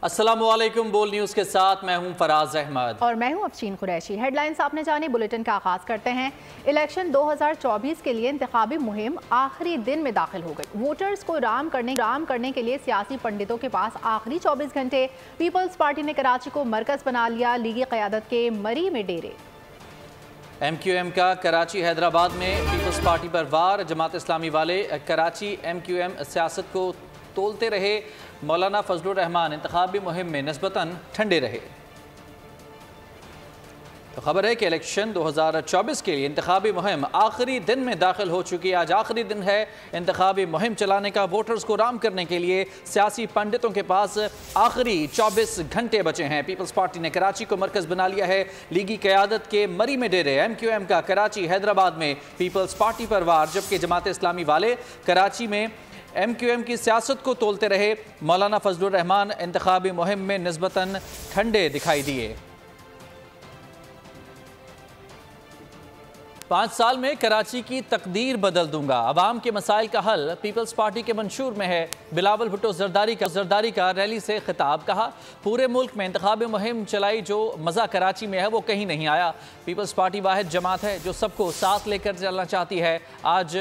अस्सलामुअलैकुम। बोल न्यूज़ के साथ मैं हूं फराज अहमद और मैं हूं अफशीन कुरैशी। हेडलाइंस आपने जाने, बुलेटिन का आगाज करते हैं। इलेक्शन 2024 के लिए इंतखाबी मुहिम आखिरी दिन में दाखिल हो गई। वोटर्स को राम करने के लिए सियासी पंडितों के पास आखिरी 24 घंटे। पीपल्स पार्टी ने कराची को मरकज बना लिया। लीगी क़यादत के मरी में डेरे। MQM का कराची हैदराबाद में पीपल्स पार्टी पर वार। जमात इस्लामी वाले कराची MQM सियासत को तोलते रहे। मौलाना फजलुर रहमान इंतखाबी मुहिम में निस्बतन ठंडे रहे। तो खबर है कि इलेक्शन 2024 के लिए इंतखाबी मुहिम आखिरी दिन में दाखिल हो चुकी है। आज आखिरी दिन है इंतखाबी मुहिम चलाने का। वोटर्स को राम करने के लिए सियासी पंडितों के पास आखिरी 24 घंटे बचे हैं। पीपल्स पार्टी ने कराची को मरकज बना लिया है। लीगी क़यादत के मरी में डेरे। MQM का कराची हैदराबाद में पीपल्स पार्टी पर वार, जबकि जमात इस्लामी वाले कराची में MQM की सियासत को तोलते रहे। मौलाना फजलुर रहमान इंतखाबी मुहिम में निस्बतन ठंडे दिखाई दिए। 5 साल में कराची की तकदीर बदल दूंगा, अवाम के मसाइल का हल पीपल्स पार्टी के मंशूर में है। बिलावल भुट्टो जरदारी का रैली से खिताब। कहा, पूरे मुल्क में इंतखाबी मुहिम चलाई, जो मज़ा कराची में है वो कहीं नहीं आया। पीपल्स पार्टी वाहिद जमात है जो सबको साथ लेकर चलना चाहती है। आज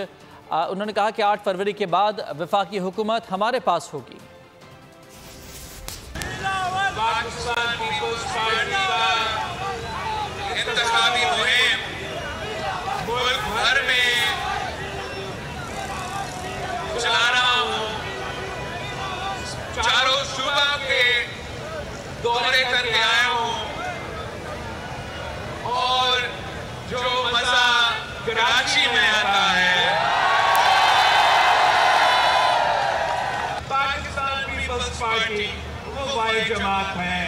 उन्होंने कहा कि 8 फरवरी के बाद वफाकी हुकूमत हमारे पास होगी। पाकिस्तान पीपल्स पार्टी का इंतखाबी मुहिम मुल्क भर में चला रहा हूँ। चारों सूबा के दौरे करके आया हूँ और जो मजा कराची में आता है, पार्टी वो वाहिद जमात है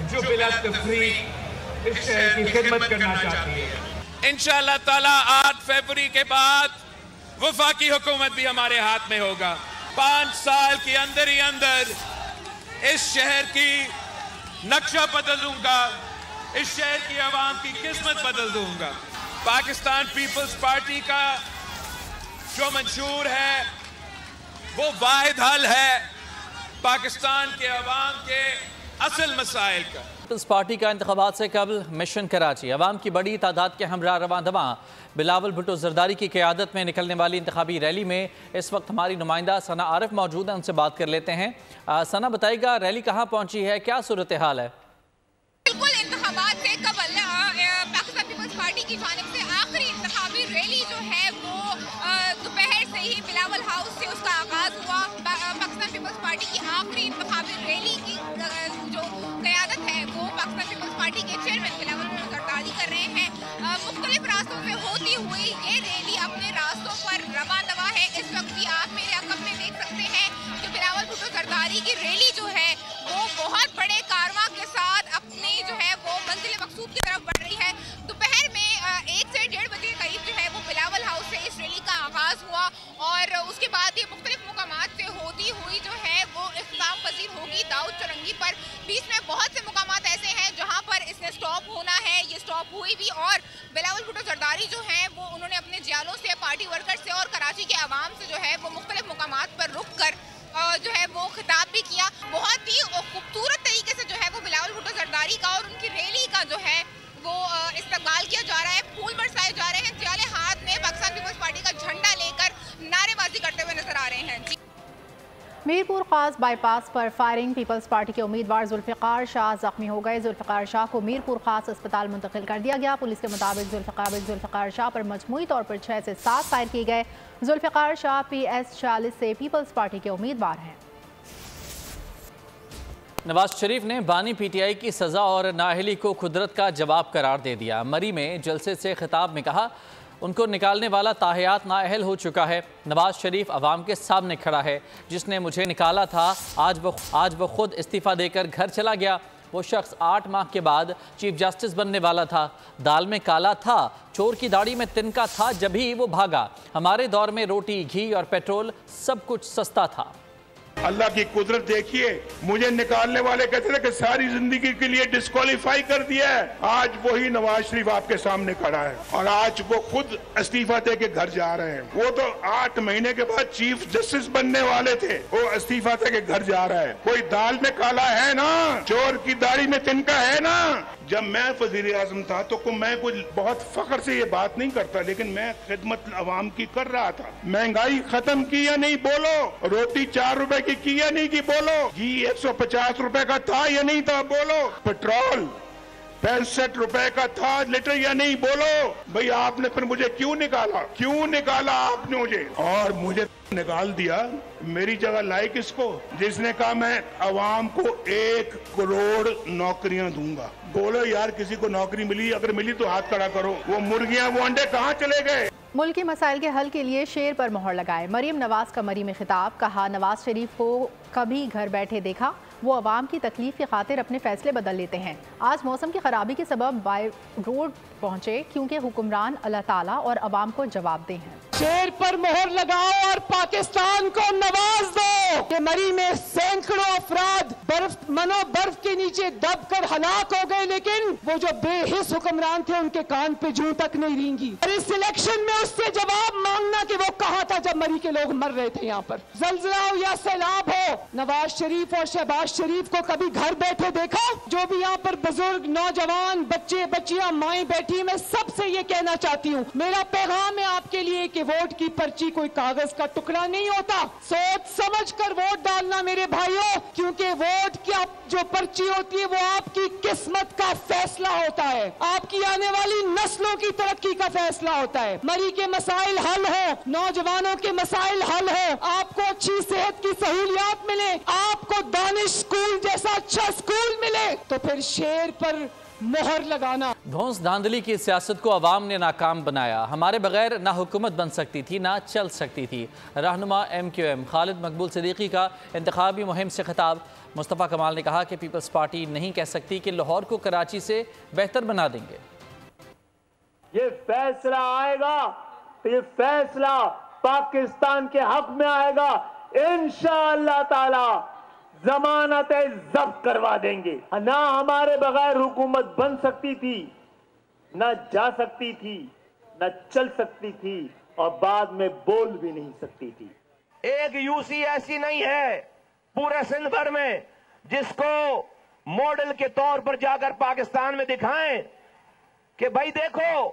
जो बिला तफरीक इस शहर की खिदमत करना चाहती है। इंशाअल्लाह ताला 8 फरवरी के बाद वफाकी हुकूमत भी हमारे हाथ में होगा। 5 साल के अंदर ही अंदर इस शहर की नक्शा बदल दूंगा, इस शहर की आवाम की किस्मत बदल दूंगा। पाकिस्तान पीपल्स पार्टी का जो मंशूर है वो वाहिद हल है पाकिस्तान के अवाम के असल मसाइल का। पीपल्स पार्टी का इंतखाबात से कबल मिशन कराची। अवाम की बड़ी तादाद के हमरा रवां दवा बिलावल भुट्टो जरदारी की क़यादत में निकलने वाली इंतखाबी रैली में इस वक्त हमारी नुमाइंदा सना आरिफ मौजूद है, उनसे बात कर लेते हैं। सना, बताइएगा रैली कहाँ पहुँची है, क्या सूरत हाल है? बिल्कुल, इंतखाबात से कबल पाकिस्तान पीपल्स पार्टी की जानिब से आखिरी इंतखाबी रैली जो है वो दोपहर से ही बिलावल हाउस से उसका आगाज हुआ। पाकिस्तान पीपल्स पार्टी की आखिरी इंतखाबी रैली की जो क़यादत है वो पाकिस्तान पीपल्स पार्टी के चेयरमैन बिलावल भुट्टो जरदारी कर रहे हैं। मुख्तलिफ रास्तों से होती हुई ये रैली अपने रास्तों पर रवां दवा है। इस वक्त भी आप मेरे अकब में देख सकते हैं कि बिलावल भुट्टो जरदारी की रैली जो है वो बहुत बड़े कारवां के साथ अपनी जो है वो मंजिल मकसूद की तरफ बढ़ रही है। दोपहर में 1 से 1:30 बजे के करीब जो है वो बिलावल हाउस से इस रैली का आगाज हुआ और उसके बाद ये मुख्तलिफ मुकामात से होती हुई जो है वो इख्तिताम पजीर होगी दाऊद चौरंगी पर। बीच में बहुत से मुकामात ऐसे हैं जहाँ पर इसने स्टॉप होना है। ये स्टॉप हुई भी और बिलावल भुट्टो जरदारी जो हैं वो उन्होंने अपने जियालों से, पार्टी वर्कर से और कराची के अवाम से जो है वो मुख्तलिफ मुकामात पर रुक कर जो है वो खिताब भी किया। बहुत ही खूबसूरत तरीके से जो है वो बिलावल भुट्टो जरदारी का और उनकी रैली का जो है वो इस्तकबाल किया जा रहा है। फूल बरसाए जा रहे हैं, जियाले हाथ में पाकिस्तान पीपल्स पार्टी का झंडा लेकर नारेबाजी करते हुए नजर आ रहे हैं। मीरपुर खास बाईपास पर फायरिंग। पीपल्स पार्टी के उम्मीदवार जुल्फ़िकार शाह जख्मी हो गए। जुल्फ़िकार शाह को मीरपुर खास अस्पताल मुंतकिल कर दिया गया। पुलिस के मुताबिक जुल्फ़िकार शाह पर मजमूई तौर पर 6 से 7 फायर किए गए। जुल्फ़िकार शाह PS 40 से पीपल्स पार्टी के उम्मीदवार हैं। नवाज शरीफ ने बानी PTI की सज़ा और नाअहली को कुदरत का जवाब करार दे दिया। मरी में जलसे से खिताब में कहा, उनको निकालने वाला ताहयात नाअहल हो चुका है। नवाज शरीफ अवाम के सामने खड़ा है। जिसने मुझे निकाला था आज वो खुद इस्तीफ़ा देकर घर चला गया। वो शख्स 8 माह के बाद चीफ जस्टिस बनने वाला था। दाल में काला था, चोर की दाढ़ी में तिनका था, जब ही वो भागा। हमारे दौर में रोटी, घी और पेट्रोल सब कुछ सस्ता था। अल्लाह की कुदरत देखिए, मुझे निकालने वाले कहते थे कि सारी जिंदगी के लिए डिस्क्वालीफाई कर दिया है। आज वही नवाज शरीफ आपके सामने खड़ा है और आज वो खुद इस्तीफा दे के घर जा रहे हैं। वो तो 8 महीने के बाद चीफ जस्टिस बनने वाले थे, वो इस्तीफा दे के घर जा रहा है। कोई दाल में काला है ना, चोर की दाढ़ी में तिनका है ना। जब मैं वजीर आजम था तो मैं कुछ बहुत फख्र से ये बात नहीं करता, लेकिन मैं खिदमत अवाम की कर रहा था। महंगाई खत्म की या नहीं बोलो, रोटी 4 रुपए की या नहीं की बोलो, घी 150 रुपए का था या नहीं था बोलो, पेट्रोल 65 रुपए का था लीटर या नहीं बोलो। भाई आपने फिर मुझे क्यों निकाला आपने मुझे, और मुझे निकाल दिया। मेरी जगह लाई किसको, जिसने कहा मैं अवाम को 1 करोड़ नौकरियां दूंगा। बोलो यार, किसी को नौकरी मिली? अगर मिली तो हाथ खड़ा करो। वो मुर्गियां, वो अंडे कहाँ चले गए? मुल्की मसाइल के हल के लिए शेर पर मोहर लगाए। मरीम नवाज का मरी में खिताब, कहा नवाज शरीफ को कभी घर बैठे देखा, वो अवाम की तकलीफ की खातिर अपने फैसले बदल लेते हैं। आज मौसम की खराबी के सबब बाय रोड पहुंचे क्योंकि हुक्मरान अल्लाह ताला और अवाम को जवाबदेह हैं। शेर पर मोहर लगाओ और पाकिस्तान को नवाज दो कि मरी में सैकड़ों अफराद बर्फ के नीचे दब कर हलाक हो गए, लेकिन वो जो बेहिस हुक्मरान थे उनके कान पे जूं तक नहीं रेंगी। और इस इलेक्शन में उससे जवाब मांगना कि वो कहाँ था जब मरी के लोग मर रहे थे। यहाँ पर जल्जला हो या सैलाब हो, नवाज शरीफ और शहबाज शरीफ को कभी घर बैठे देखा? जो भी यहाँ पर बुजुर्ग, नौजवान, बच्चे, बच्चियां, माएं बैठी, मैं सबसे ये कहना चाहती हूँ, मेरा पैगाम है आपके लिए कि वोट की पर्ची कोई कागज का टुकड़ा नहीं होता। सोच समझ कर वोट डालना मेरे भाइयों, क्योंकि वोट की जो पर्ची होती है वो आपकी किस्मत का फैसला होता है, आपकी आने वाली नस्लों की तरक्की का फैसला होता है। मरी के मसाइल हल हो, नौजवानों के मसाइल हल हो, आपको अच्छी सेहत की सहूलियात मिले, आपको दानिश स्कूल जैसा अच्छा स्कूल मिले, तो फिर शेर पर मोहर लगाना। धौंस धांधली की सियासत को अवाम ने नाकाम बनाया। हमारे बगैर ना हुकूमत बन सकती थी ना चल सकती थी। रहनुमा MQM खालिद मकबूल सिद्दीकी का इंतखाबी मुहिम से खिताब। मुस्तफ़ा कमाल ने कहा कि पीपल्स पार्टी नहीं कह सकती कि लाहौर को कराची से बेहतर बना देंगे। ये फैसला आएगा, ये फैसला पाकिस्तान के हक में आएगा। इंशाअल्लाह ताला जमानत जब्त करवा देंगे। ना हमारे बगैर हुकूमत बन सकती थी, ना जा सकती थी, ना चल सकती थी, और बाद में बोल भी नहीं सकती थी। एक यूसी ऐसी नहीं है पूरे सिंध भर में जिसको मॉडल के तौर पर जाकर पाकिस्तान में दिखाएं कि भाई देखो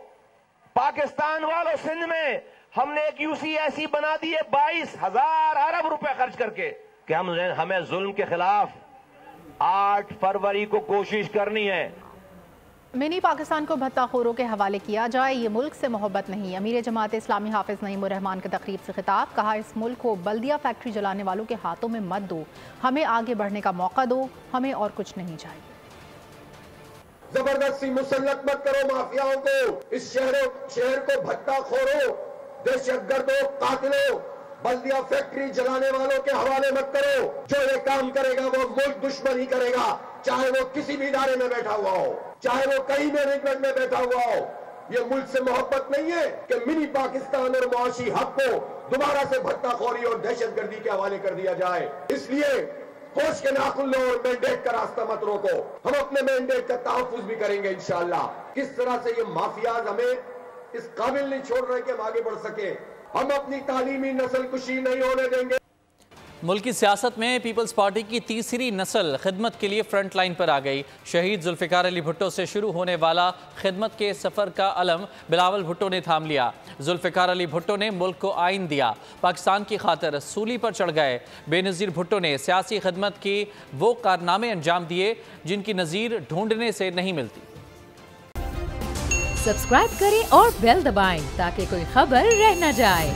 पाकिस्तान वालों, सिंध में हमने एक यूसी ऐसी बना दी है 22,000 अरब रुपए खर्च करके कि हमें जुल्म के खिलाफ 8 फरवरी को कोशिश करनी है। मिनी पाकिस्तान को भत्ताखोरों के हवाले किया जाए, ये मुल्क से मोहब्बत नहीं। अमीर जमात इस्लामी हाफिज नईमुर रहमान के तकरीब से खिताब, कहा इस मुल्क को बल्दिया फैक्ट्री जलाने वालों के हाथों में मत दो, हमें आगे बढ़ने का मौका दो, हमें और कुछ नहीं चाहिए। जबरदस्ती मुसल्लत मत करो माफियाओं को, इस शहर को भत्ताखोरों, दहशतगर्दों, कातिलों, बल्दिया फैक्ट्री जलाने वालों के हवाले मत करो। जो ये काम करेगा वो मुल्क दुश्मन ही करेगा, चाहे वो किसी भी इदारे में बैठा हुआ हो, चाहे वो कहीं मैनेजमेंट में बैठा हुआ हो। ये मुल्क से मोहब्बत नहीं है कि मिनी पाकिस्तान और मुआशी हक को दोबारा से भत्ताखोरी और दहशतगर्दी के हवाले कर दिया जाए। इसलिए होश के नाखुन लो और मैंडेट का रास्ता मत रोको। हम अपने मैंडेट का तहफ्फुज भी करेंगे इंशाअल्लाह। किस तरह से ये माफियाज हमें इस काबिल नहीं छोड़ रहे कि हम आगे बढ़ सके। हम अपनी तालीमी नस्ल कुशी नहीं होने देंगे। मुल्की सियासत में पीपल्स पार्टी की तीसरी नस्ल खिदमत के लिए फ्रंट लाइन पर आ गई। शहीद जुल्फ़िकार अली भुट्टो से शुरू होने वाला खिदमत के सफ़र का अलम बिलावल भुट्टो ने थाम लिया। जुल्फ़िकार अली भुट्टो ने मुल्क को आइन दिया, पाकिस्तान की खातिर सूली पर चढ़ गए। बेनज़ीर भुट्टो ने सियासी खिदमत की वो कारनामे अंजाम दिए जिनकी नज़ीर ढूंढने से नहीं मिलती। सब्सक्राइब करें और बेल दबाएं ताकि कोई खबर रह न जाए।